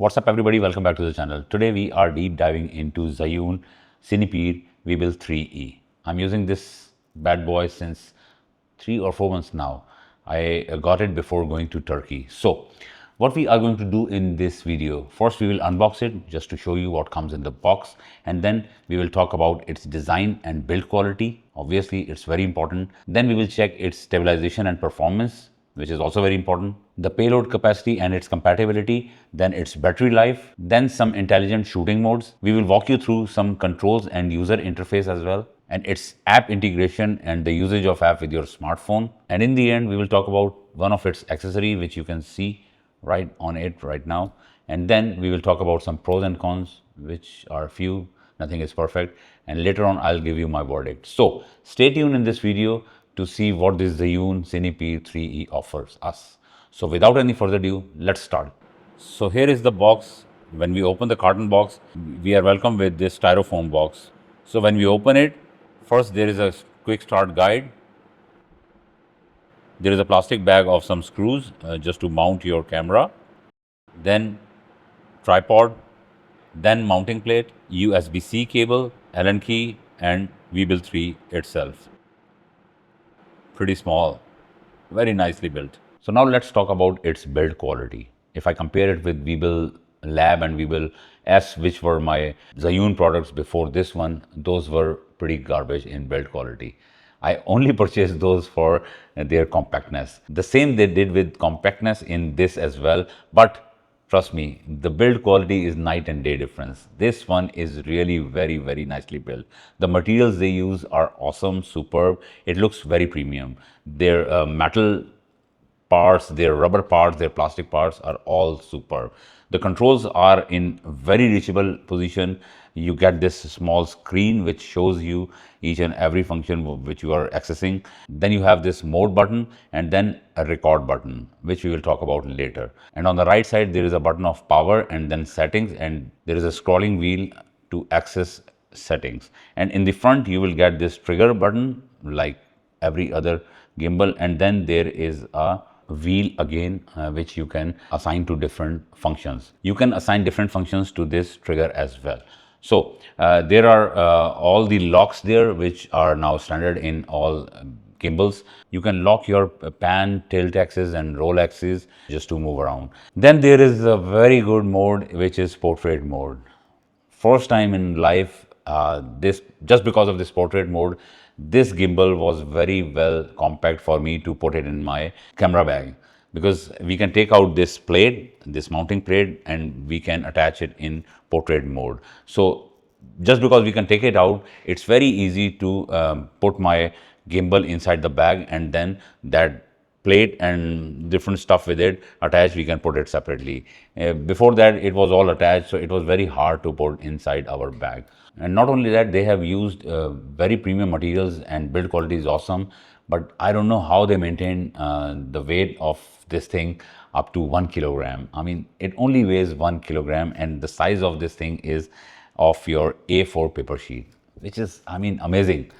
What's up everybody, welcome back to the channel. Today we are deep diving into Zhiyun Cinepeer Weebill 3E. I'm using this bad boy since 3 or 4 months now. I got it before going to Turkey. So what we are going to do in this video, first we will unbox it just to show you what comes in the box, and then we will talk about its design and build quality. Obviously it's very important. Then we will check its stabilization and performance, which is also very important, the payload capacity and its compatibility, then its battery life, then some intelligent shooting modes. We will walk you through some controls and user interface as well, and its app integration and the usage of app with your smartphone. And in the end, we will talk about one of its accessory, which you can see right on it right now. And then we will talk about some pros and cons, which are few, nothing is perfect. And later on, I'll give you my verdict. So stay tuned in this video to see what this Zhiyun Cinepeer 3E offers us. So without any further ado, let's start. So here is the box. When we open the carton box, we are welcome with this styrofoam box. So when we open it, first there is a quick start guide. There is a plastic bag of some screws just to mount your camera. Then tripod, then mounting plate, USB-C cable, Allen key, and Weebill 3 itself. Pretty small, very nicely built. So now let's talk about its build quality. If I compare it with Weebill Lab and Weebill S, which were my Zhiyun products before this one, those were pretty garbage in build quality. I only purchased those for their compactness. The same they did with compactness in this as well, but trust me, the build quality is night and day difference. This one is really very nicely built. The materials they use are awesome, superb. It looks very premium. Their metal parts, their rubber parts, their plastic parts are all superb. The controls are in very reachable position. You get this small screen which shows you each and every function which you are accessing. Then you have this mode button and then a record button, which we will talk about later. And on the right side, there is a button of power and then settings, and there is a scrolling wheel to access settings. And in the front, you will get this trigger button like every other gimbal, and then there is a wheel again which you can assign to different functions. You can assign different functions to this trigger as well. So there are all the locks there which are now standard in all gimbals. You can lock your pan, tilt axis and roll axis just to move around. Then there is a very good mode which is portrait mode. First time in life, this just because of this portrait mode, this gimbal was very well compact for me to put it in my camera bag, because we can take out this plate, this mounting plate, and we can attach it in portrait mode. So just because we can take it out, it's very easy to put my gimbal inside the bag, and then that plate and different stuff with it attached, we can put it separately. Before that, it was all attached, so it was very hard to put inside our bag. And not only that, they have used very premium materials and build quality is awesome, but I don't know how they maintain the weight of this thing up to 1 kilogram. I mean, it only weighs 1 kilogram, and the size of this thing is of your A4 paper sheet, which is, I mean, amazing.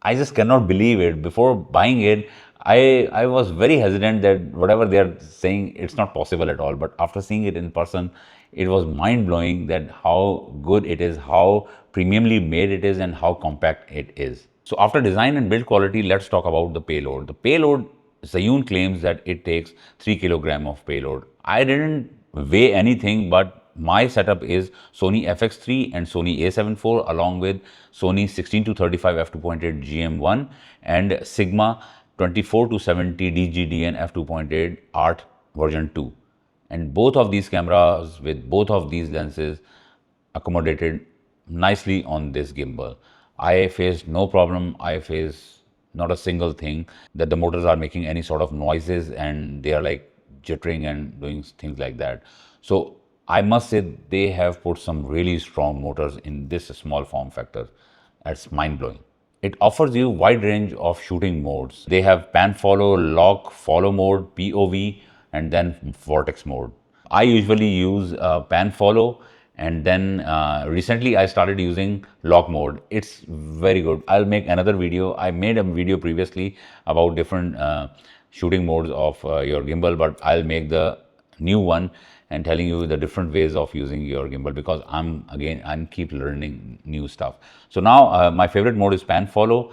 I just cannot believe it. Before buying it, I was very hesitant that whatever they are saying, it's not possible at all. But after seeing it in person, it was mind-blowing that how good it is, how premiumly made it is, and how compact it is. So after design and build quality, let's talk about the payload. The payload, Zhiyun claims that it takes 3 kilogram of payload. I didn't weigh anything, but my setup is Sony FX3 and Sony A7 IV along with Sony 16 to 35 f2.8 GM1 and Sigma 24 to 70 DGDN f2.8 Art version 2. And both of these cameras with both of these lenses accommodated nicely on this gimbal. I faced no problem. I faced not a single thing that the motors are making any sort of noises and they are like jittering and doing things like that. So I must say they have put some really strong motors in this small form factor. That's mind-blowing. It offers you wide range of shooting modes. They have pan follow, lock, follow mode, POV, and then vortex mode. I usually use pan follow, and then recently I started using lock mode. It's very good. I'll make another video. I made a video previously about different shooting modes of your gimbal, but I'll make the new one and telling you the different ways of using your gimbal, because I'm keep learning new stuff. So now my favorite mode is pan follow,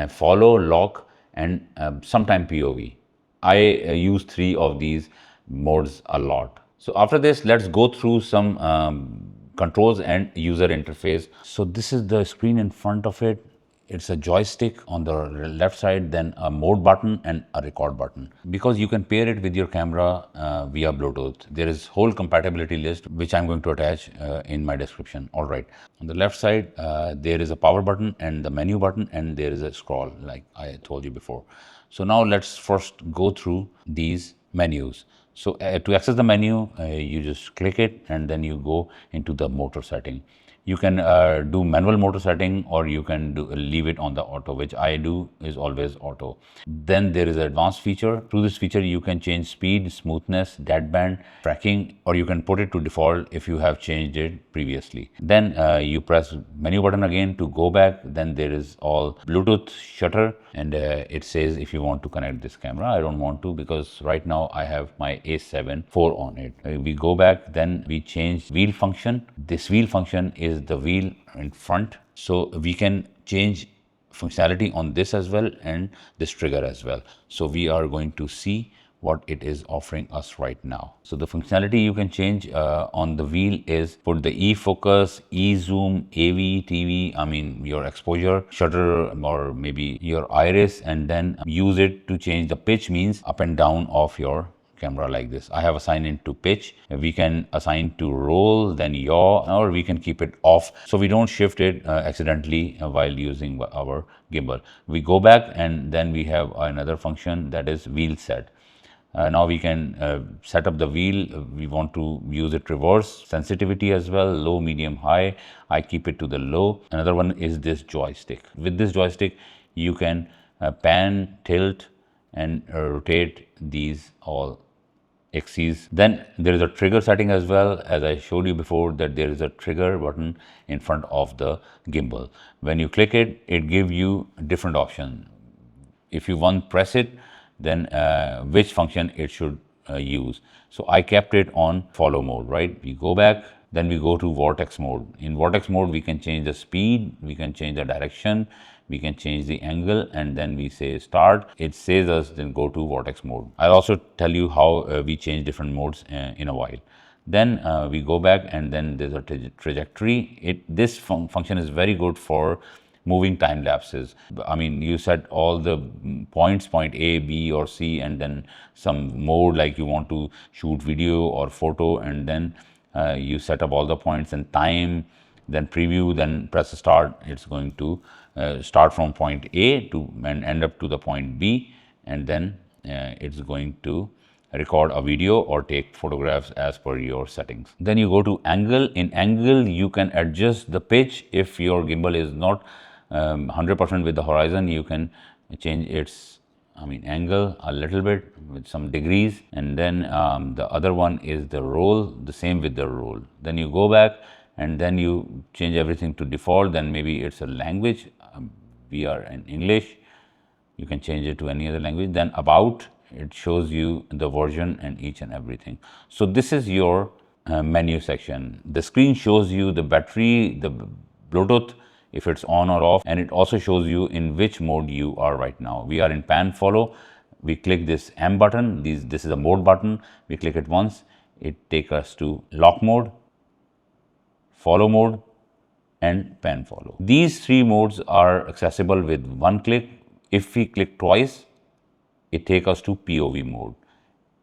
follow, lock, and sometime POV. I use three of these modes a lot. So after this, let's go through some controls and user interface. So this is the screen in front of it. It's a joystick on the left side, then a mode button and a record button. Because you can pair it with your camera via Bluetooth. There is whole compatibility list, which I'm going to attach in my description. All right. On the left side, there is a power button and the menu button, and there is a scroll like I told you before. So now let's first go through these menus. So to access the menu, you just click it and then you go into the motor setting. You can do manual motor setting, or you can leave it on the auto, which I do is always auto. Then there is an advanced feature. Through this feature, you can change speed, smoothness, deadband, tracking, or you can put it to default if you have changed it previously. Then you press menu button again to go back. Then there is all Bluetooth shutter, and it says if you want to connect this camera. I don't want to, because right now I have my A7 IV on it. We go back, then we change wheel function. This wheel function is the wheel in front, so we can change functionality on this as well and this trigger as well. So we are going to see what it is offering us right now. So the functionality you can change on the wheel is put the e-focus, e-zoom, AV, TV, I mean your exposure, shutter, or maybe your iris, and then use it to change the pitch, means up and down of your camera like this. I have assigned it to pitch. We can assign to roll, then yaw, or we can keep it off so we don't shift it accidentally while using our gimbal. We go back and then we have another function, that is wheel set. Now we can set up the wheel. We want to use it reverse sensitivity as well, low, medium, high. I keep it to the low. Another one is this joystick. With this joystick, you can pan, tilt, and rotate these all axes. Then there is a trigger setting as well. As I showed you before, that there is a trigger button in front of the gimbal. When you click it, it gives you different options. If you want press it, then which function it should use. So I kept it on follow mode, right? We go back, then we go to vortex mode. In vortex mode, we can change the speed, we can change the direction, we can change the angle, and then we say start. It says us then go to vortex mode. I'll also tell you how we change different modes in a while. Then we go back, and then there's a trajectory. This function is very good for moving time lapses. I mean, you set all the points, point A, B, or C, and then some mode like you want to shoot video or photo, and then you set up all the points and time, then preview, then press start. It's going to start from point A to and end up to the point B, and then it's going to record a video or take photographs as per your settings. Then you go to angle. In angle, you can adjust the pitch. If your gimbal is not 100% with the horizon, you can change its angle a little bit with some degrees. And then the other one is the roll, the same with the roll. Then you go back and then you change everything to default. Then maybe it's a language. We are in English. You can change it to any other language. Then about, it shows you the version and each and everything. So this is your menu section. The screen shows you the battery, the Bluetooth, if it's on or off, and it also shows you in which mode you are right now. We are in pan follow. We click this M button. This is a mode button. We click it once. It takes us to lock mode, follow mode, and pan follow. These three modes are accessible with one click. If we click twice, it takes us to POV mode.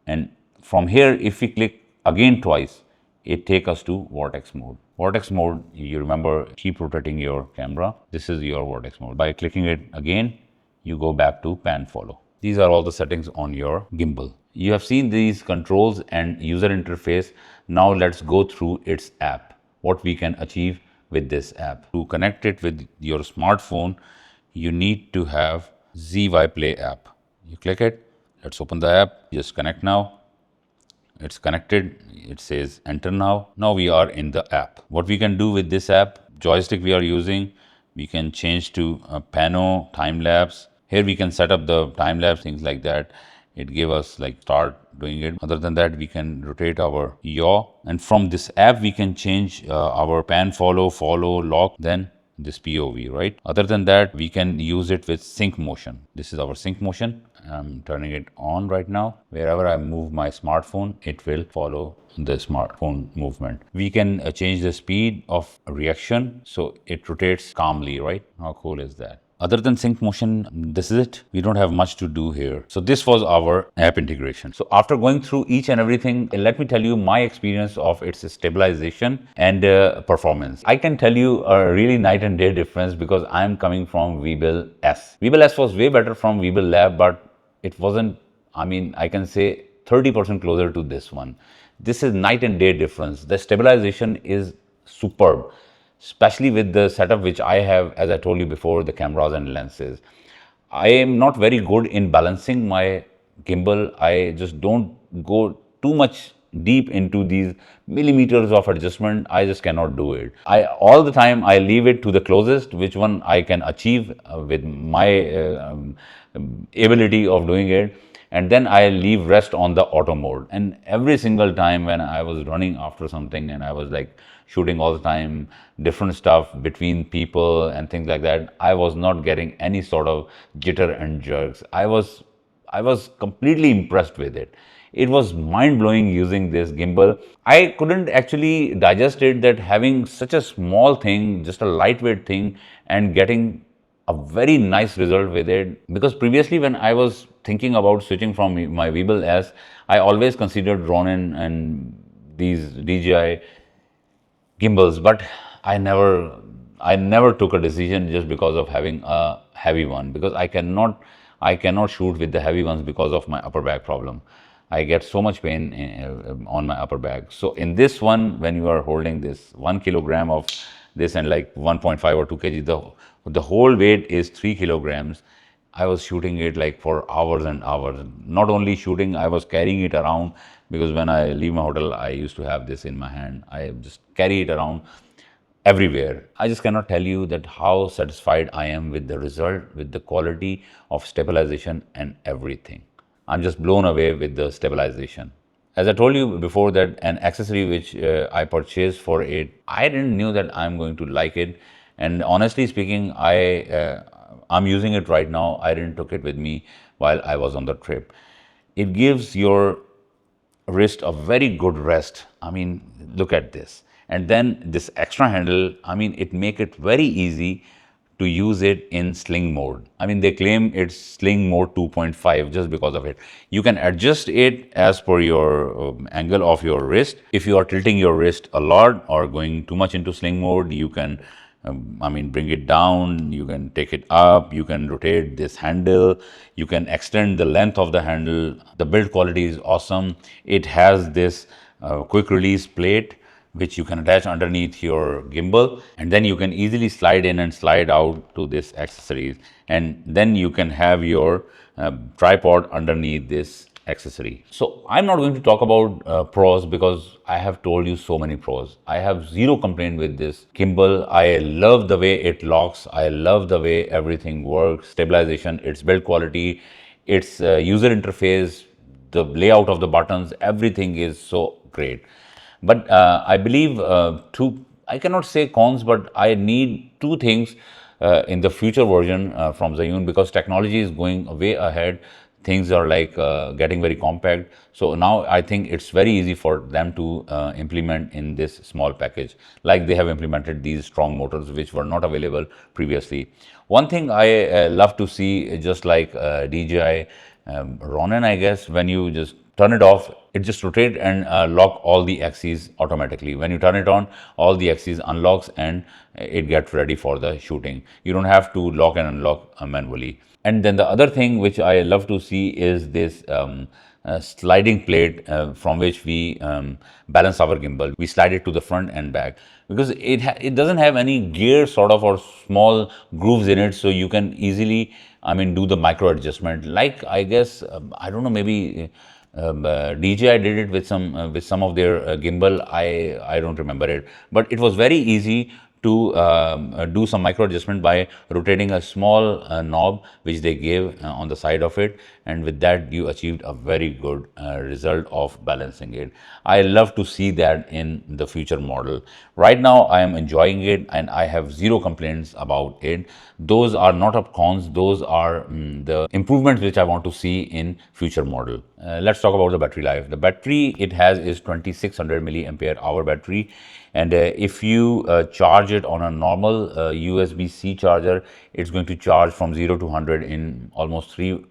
And from here, if we click again twice, it takes us to vortex mode. Vortex mode, you remember, keep rotating your camera. This is your vortex mode. By clicking it again, you go back to pan follow. These are all the settings on your gimbal. You have seen these controls and user interface. Now let's go through its app, what we can achieve with this app. To connect it with your smartphone, you need to have ZY Play app. You click it, let's open the app, just connect now. It's connected, it says enter now. Now we are in the app. What we can do with this app, joystick we are using, we can change to pano, time lapse. Here we can set up the time lapse, things like that. it gave us like start doing it. Other than that, we can rotate our yaw, and from this app we can change our pan, follow, lock, then this POV, right? Other than that, we can use it with sync motion. This is our sync motion. I'm turning it on right now. Wherever I move my smartphone, it will follow the smartphone movement. We can change the speed of reaction so it rotates calmly, right? How cool is that? Other than sync motion, this is it. We don't have much to do here. So this was our app integration. So after going through each and everything, let me tell you my experience of its stabilization and performance. I can tell you a really night and day difference because I'm coming from Weebill S. Weebill S was way better from Weebill Lab, but it wasn't, I mean, I can say 30% closer to this one. This is night and day difference. The stabilization is superb, especially with the setup which I have, as I told you before, the cameras and lenses. I am not very good in balancing my gimbal. I just don't go too much deep into these millimeters of adjustment. I just cannot do it. All the time I leave it to the closest, which one I can achieve with my ability of doing it, and then I leave rest on the auto mode. And every single time when I was running after something and I was like shooting all the time, different stuff between people and things like that, I was not getting any sort of jitter and jerks. I was completely impressed with it. It was mind-blowing using this gimbal. I couldn't actually digest it, that having such a small thing, just a lightweight thing, and getting a very nice result with it. Because previously when I was thinking about switching from my Weebill S, I always considered Ronin and these DJI gimbals, but I never took a decision just because of having a heavy one, because I cannot shoot with the heavy ones because of my upper back problem. I get so much pain on my upper back. So in this one, when you are holding this 1 kilogram of this and like 1.5 or 2 kg, the whole weight is 3 kilograms. I was shooting it like for hours and hours. Not only shooting, I was carrying it around, because when I leave my hotel, I used to have this in my hand. I just carry it around everywhere. I just cannot tell you that how satisfied I am with the result, with the quality of stabilization and everything. I'm just blown away with the stabilization. As I told you before, that an accessory which I purchased for it, I didn't knew that I'm going to like it. And honestly speaking, I'm using it right now. I didn't took it with me while I was on the trip. It gives your wrist a very good rest. I mean, look at this. And then this extra handle, I mean, it make it very easy to use it in sling mode. I mean, they claim it's sling mode 2.5 just because of it. You can adjust it as per your angle of your wrist. If you are tilting your wrist a lot or going too much into sling mode, you can bring it down, you can take it up, you can rotate this handle, you can extend the length of the handle. The build quality is awesome. It has this quick release plate which you can attach underneath your gimbal, and then you can easily slide in and slide out to this accessories, and then you can have your tripod underneath this accessory. So I'm not going to talk about pros, because I have told you so many pros. I have zero complaint with this gimbal. I love the way it locks. I love the way everything works. Stabilization, its build quality, its user interface, the layout of the buttons, everything is so great. But I believe I cannot say cons, but I need two things in the future version from Zhiyun, because technology is going way ahead. Things are like getting very compact. So now I think it's very easy for them to implement in this small package. Like they have implemented these strong motors which were not available previously. One thing I love to see, just like DJI Ronin, I guess, when you just turn it off, it just rotate and lock all the axes automatically. When you turn it on, all the axes unlocks and it gets ready for the shooting. You don't have to lock and unlock manually. And then the other thing which I love to see is this sliding plate from which we balance our gimbal. We slide it to the front and back, because it doesn't have any gear sort of or small grooves in it, so you can easily do the micro adjustment. Like I guess I don't know, maybe DJI did it with some of their gimbal. I don't remember it, but it was very easy to do some micro adjustment by rotating a small knob which they gave on the side of it, and with that you achieved a very good result of balancing it. I love to see that in the future model. Right now I am enjoying it and I have zero complaints about it. Those are not up cons, those are the improvements which I want to see in future model. Let's talk about the battery life. The battery it has is 2600 milliampere hour battery, and if you charge it on a normal USB-C charger, it's going to charge from 0 to 100 in almost 3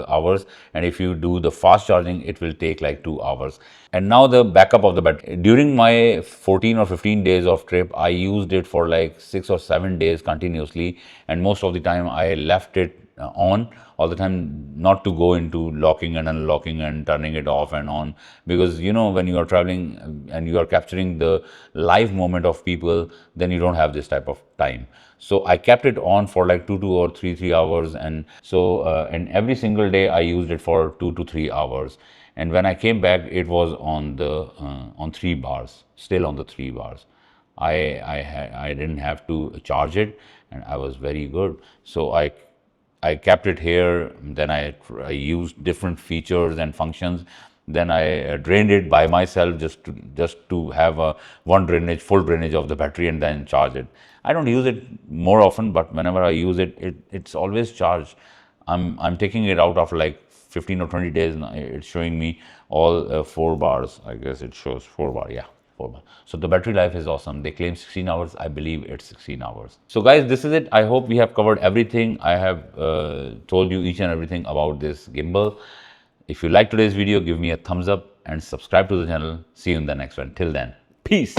hours, and if you do the fast charging it will take like 2 hours. And now the backup of the battery. During my 14 or 15 days of trip, I used it for like 6 or 7 days continuously, and most of the time I left it on all the time, not to go into locking and unlocking and turning it off and on, because you know when you are traveling and you are capturing the live moment of people, then you don't have this type of time. So I kept it on for like 2 or 3 hours, and so and every single day I used it for 2 to 3 hours, and when I came back it was on the on 3 bars, still on the 3 bars. I didn't have to charge it, and I was very good. So I kept it here. Then I used different features and functions. Then I drained it by myself, just to have a full drainage of the battery, and then charge it. I don't use it more often, but whenever I use it, it's always charged. I'm taking it out of like 15 or 20 days. Now it's showing me all 4 bars. I guess it shows 4 bar. Yeah. 4 bar. So the battery life is awesome. They claim 16 hours. I believe it's 16 hours. So guys, this is it. I hope we have covered everything. I have told you each and everything about this gimbal. If you like today's video, give me a thumbs up and subscribe to the channel. See you in the next one. Till then, peace.